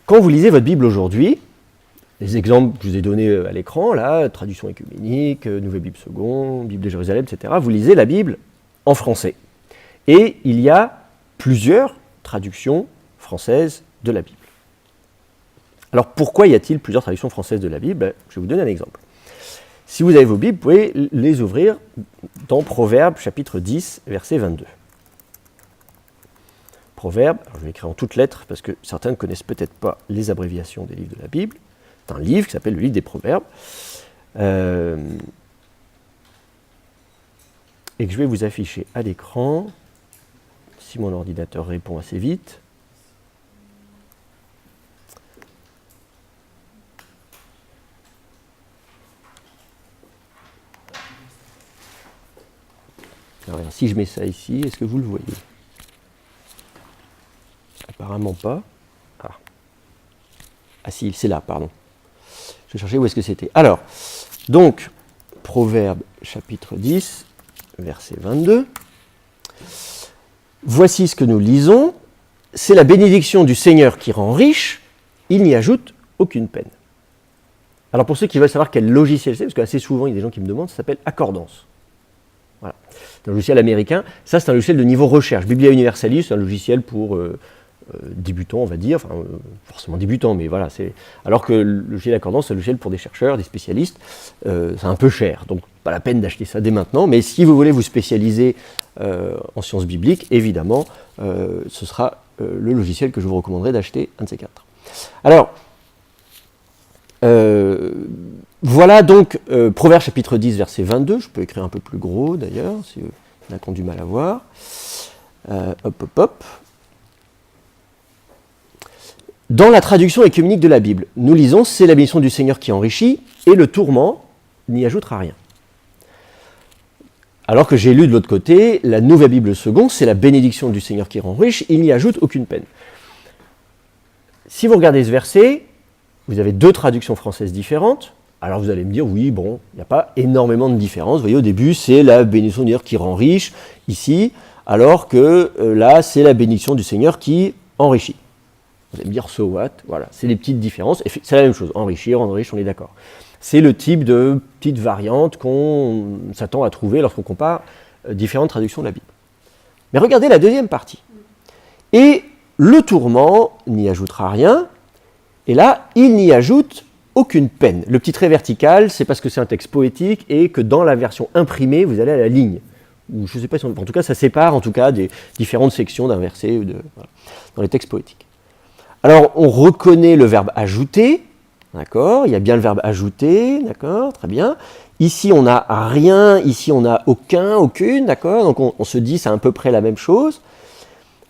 quand vous lisez votre Bible aujourd'hui, les exemples que je vous ai donnés à l'écran, là, traduction œcuménique, Nouvelle Bible seconde, Bible de Jérusalem, etc., vous lisez la Bible en français. Et il y a plusieurs traductions françaises de la Bible. Alors pourquoi y a-t-il plusieurs traductions françaises de la Bible ? Je vais vous donner un exemple. Si vous avez vos Bibles, vous pouvez les ouvrir dans Proverbes chapitre 10, verset 22. Proverbes, alors je vais écrire en toutes lettres parce que certains ne connaissent peut-être pas les abréviations des livres de la Bible. C'est un livre qui s'appelle le livre des Proverbes. Et que je vais vous afficher à l'écran, si mon ordinateur répond assez vite. Alors, si je mets ça ici, est-ce que vous le voyez ? Apparemment pas. Ah si, c'est là, pardon. Je vais chercher où est-ce que c'était. Alors, donc, Proverbe chapitre 10, verset 22. Voici ce que nous lisons. C'est la bénédiction du Seigneur qui rend riche, il n'y ajoute aucune peine. Alors pour ceux qui veulent savoir quel logiciel c'est, parce qu'assez souvent il y a des gens qui me demandent, ça s'appelle Accordance. Voilà. C'est un logiciel américain. Ça, c'est un logiciel de niveau recherche. Biblia Universalis, c'est un logiciel pour débutants, on va dire. Enfin, forcément débutants, mais voilà. Alors que le logiciel Accordance, c'est un logiciel pour des chercheurs, des spécialistes. C'est un peu cher, donc pas la peine d'acheter ça dès maintenant. Mais si vous voulez vous spécialiser en sciences bibliques, évidemment, ce sera le logiciel que je vous recommanderais d'acheter, un de ces quatre. Alors, voilà donc Proverbes chapitre 10, verset 22. Je peux écrire un peu plus gros d'ailleurs, si vous avez du mal à voir. Hop. Dans la traduction œcuménique de la Bible, nous lisons « C'est la bénédiction du Seigneur qui enrichit, et le tourment n'y ajoutera rien ». Alors que j'ai lu de l'autre côté, la Nouvelle Bible seconde, c'est la bénédiction du Seigneur qui rend riche, il n'y ajoute aucune peine. Si vous regardez ce verset, vous avez deux traductions françaises différentes. Alors vous allez me dire, oui, bon, il n'y a pas énormément de différence. Vous voyez, au début, c'est la bénédiction du Seigneur qui rend riche, ici, alors que là, c'est la bénédiction du Seigneur qui enrichit. Vous allez me dire, so what ? Voilà, c'est des petites différences. Et c'est la même chose, enrichir, rendre riche, on est d'accord. C'est le type de petite variante qu'on s'attend à trouver lorsqu'on compare différentes traductions de la Bible. Mais regardez la deuxième partie. Et le tourment n'y ajoutera rien, et là, il n'y ajoute aucune peine. Le petit trait vertical, c'est parce que c'est un texte poétique et que dans la version imprimée, vous allez à la ligne. Ou je ne sais pas si en tout cas, ça sépare en tout cas des différentes sections d'un verset voilà, dans les textes poétiques. Alors, on reconnaît le verbe ajouter, d'accord ? Il y a bien le verbe ajouter, d'accord ? Très bien. Ici, on n'a rien, ici, on n'a aucune, d'accord ? Donc, on se dit, c'est à peu près la même chose.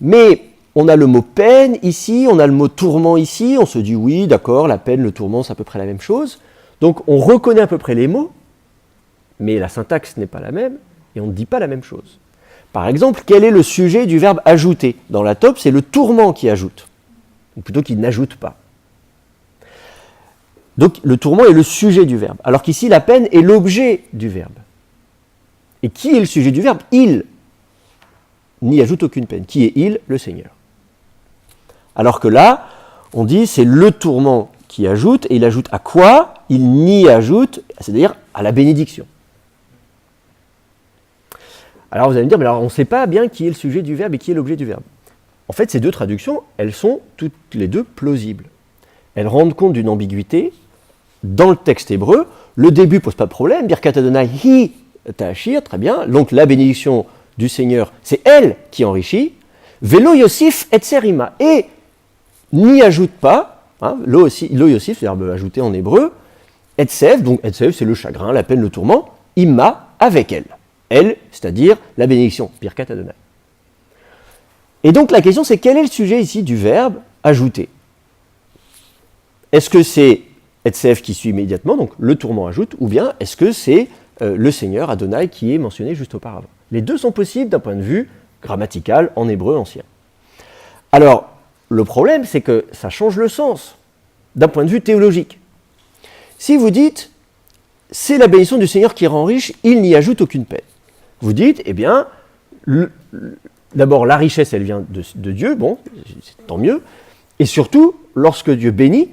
Mais on a le mot peine ici, on a le mot tourment ici, on se dit, oui, d'accord, la peine, le tourment, c'est à peu près la même chose. Donc, on reconnaît à peu près les mots, mais la syntaxe n'est pas la même, et on ne dit pas la même chose. Par exemple, quel est le sujet du verbe ajouter ? Dans la taupe, c'est le tourment qui ajoute, ou plutôt qui n'ajoute pas. Donc le tourment est le sujet du verbe, alors qu'ici la peine est l'objet du verbe. Et qui est le sujet du verbe ? Il n'y ajoute aucune peine. Qui est il ? Le Seigneur. Alors que là, on dit c'est le tourment qui ajoute, et il ajoute à quoi ? Il n'y ajoute, c'est-à-dire à la bénédiction. Alors vous allez me dire, mais alors on ne sait pas bien qui est le sujet du verbe et qui est l'objet du verbe. En fait, ces deux traductions, elles sont toutes les deux plausibles. Elles rendent compte d'une ambiguïté dans le texte hébreu. Le début ne pose pas de problème. Birkat Adonai hi ta'ashir, très bien. Donc la bénédiction du Seigneur, c'est elle qui enrichit. Velo Yosif et Serima. Et n'y ajoute pas, hein, lo Yosif, verbe ajouter en hébreu, etsev, donc etsev, c'est le chagrin, la peine, le tourment, imma, avec elle. Elle, c'est-à-dire la bénédiction, Birkat Adonai. Et donc la question, c'est quel est le sujet ici du verbe ajouter ? Est-ce que c'est Etsev qui suit immédiatement, donc le tourment ajoute, ou bien est-ce que c'est le Seigneur Adonai qui est mentionné juste auparavant ? Les deux sont possibles d'un point de vue grammatical en hébreu ancien. Alors, le problème, c'est que ça change le sens d'un point de vue théologique. Si vous dites, c'est la bénédiction du Seigneur qui rend riche, il n'y ajoute aucune peine. Vous dites, eh bien, d'abord, la richesse, elle vient de Dieu, bon, c'est tant mieux. Et surtout, lorsque Dieu bénit,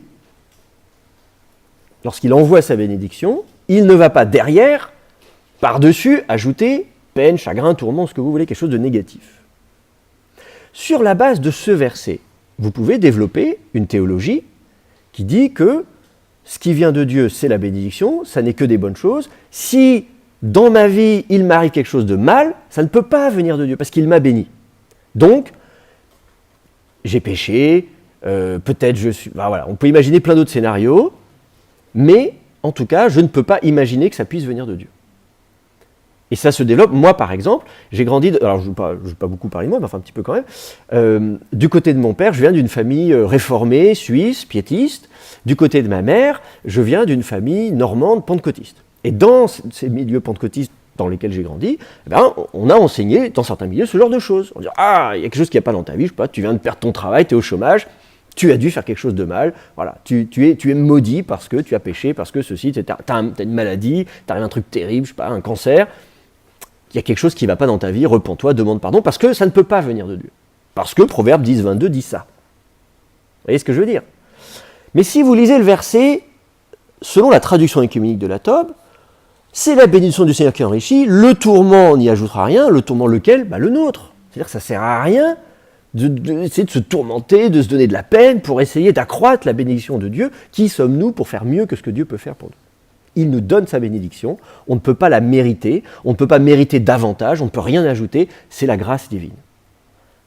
lorsqu'il envoie sa bénédiction, il ne va pas derrière, par-dessus, ajouter peine, chagrin, tourment, ce que vous voulez, quelque chose de négatif. Sur la base de ce verset, vous pouvez développer une théologie qui dit que ce qui vient de Dieu, c'est la bénédiction, ça n'est que des bonnes choses. Si dans ma vie, il m'arrive quelque chose de mal, ça ne peut pas venir de Dieu, parce qu'il m'a béni. Donc, j'ai péché, peut-être je suis... Ben voilà, on peut imaginer plein d'autres scénarios, mais en tout cas, je ne peux pas imaginer que ça puisse venir de Dieu. Et ça se développe. Moi, par exemple, j'ai grandi... Alors, je ne vais pas beaucoup parler de moi, mais enfin un petit peu quand même. Du côté de mon père, je viens d'une famille réformée, suisse, piétiste. Du côté de ma mère, je viens d'une famille normande, pentecôtiste. Et dans ces milieux pentecôtistes dans lesquels j'ai grandi, eh ben, on a enseigné, dans certains milieux, ce genre de choses. On dit, ah, il y a quelque chose qui n'y a pas dans ta vie, je sais pas, tu viens de perdre ton travail, tu es au chômage, tu as dû faire quelque chose de mal, voilà, tu es maudit parce que tu as péché, parce que ceci, tu as une maladie, tu arrive un truc terrible, je sais pas, un cancer, il y a quelque chose qui ne va pas dans ta vie, repens-toi, demande pardon, parce que ça ne peut pas venir de Dieu. Parce que Proverbe 10, 22 dit ça. Vous voyez ce que je veux dire? Mais si vous lisez le verset, selon la traduction œcuménique de la Tob, c'est la bénédiction du Seigneur qui enrichit, le tourment, on n'y ajoutera rien, le tourment lequel? Le nôtre. C'est-à-dire que ça ne sert à rien d'essayer de se tourmenter, de se donner de la peine pour essayer d'accroître la bénédiction de Dieu. Qui sommes-nous pour faire mieux que ce que Dieu peut faire pour nous? Il nous donne sa bénédiction, on ne peut pas la mériter, on ne peut pas mériter davantage, on ne peut rien ajouter, c'est la grâce divine.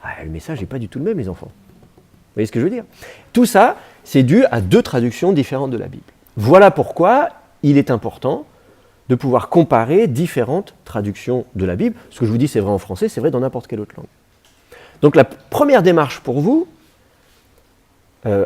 Ah, le message n'est pas du tout le même, les enfants. Vous voyez ce que je veux dire? Tout ça, c'est dû à deux traductions différentes de la Bible. Voilà pourquoi il est important de pouvoir comparer différentes traductions de la Bible. Ce que je vous dis, c'est vrai en français, c'est vrai dans n'importe quelle autre langue. Donc la première démarche pour vous,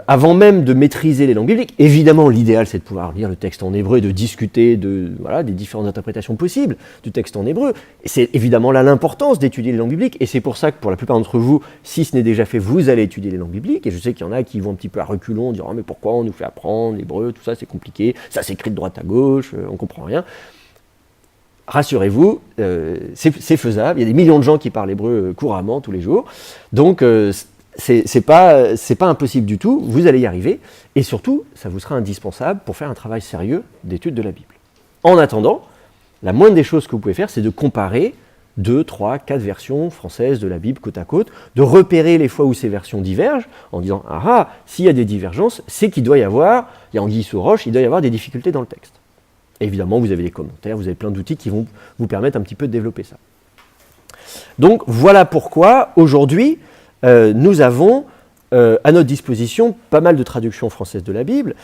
avant même de maîtriser les langues bibliques, évidemment l'idéal c'est de pouvoir lire le texte en hébreu et de discuter des différentes interprétations possibles du texte en hébreu. Et c'est évidemment là l'importance d'étudier les langues bibliques, et c'est pour ça que pour la plupart d'entre vous, si ce n'est déjà fait, vous allez étudier les langues bibliques, et je sais qu'il y en a qui vont un petit peu à reculons, dire oh, mais pourquoi on nous fait apprendre l'hébreu, tout ça c'est compliqué, ça s'écrit de droite à gauche, on comprend rien. Rassurez-vous, c'est faisable, il y a des millions de gens qui parlent hébreu couramment tous les jours, donc c'est pas impossible du tout, vous allez y arriver, et surtout, ça vous sera indispensable pour faire un travail sérieux d'étude de la Bible. En attendant, la moindre des choses que vous pouvez faire, c'est de comparer 2, 3, 4 versions françaises de la Bible côte à côte, de repérer les fois où ces versions divergent, en disant « Ah, s'il y a des divergences, c'est qu'il doit y avoir, il y a anguille sous roche, il doit y avoir des difficultés dans le texte. » Évidemment, vous avez des commentaires, vous avez plein d'outils qui vont vous permettre un petit peu de développer ça. Donc, voilà pourquoi, aujourd'hui, nous avons à notre disposition pas mal de traductions françaises de la Bible.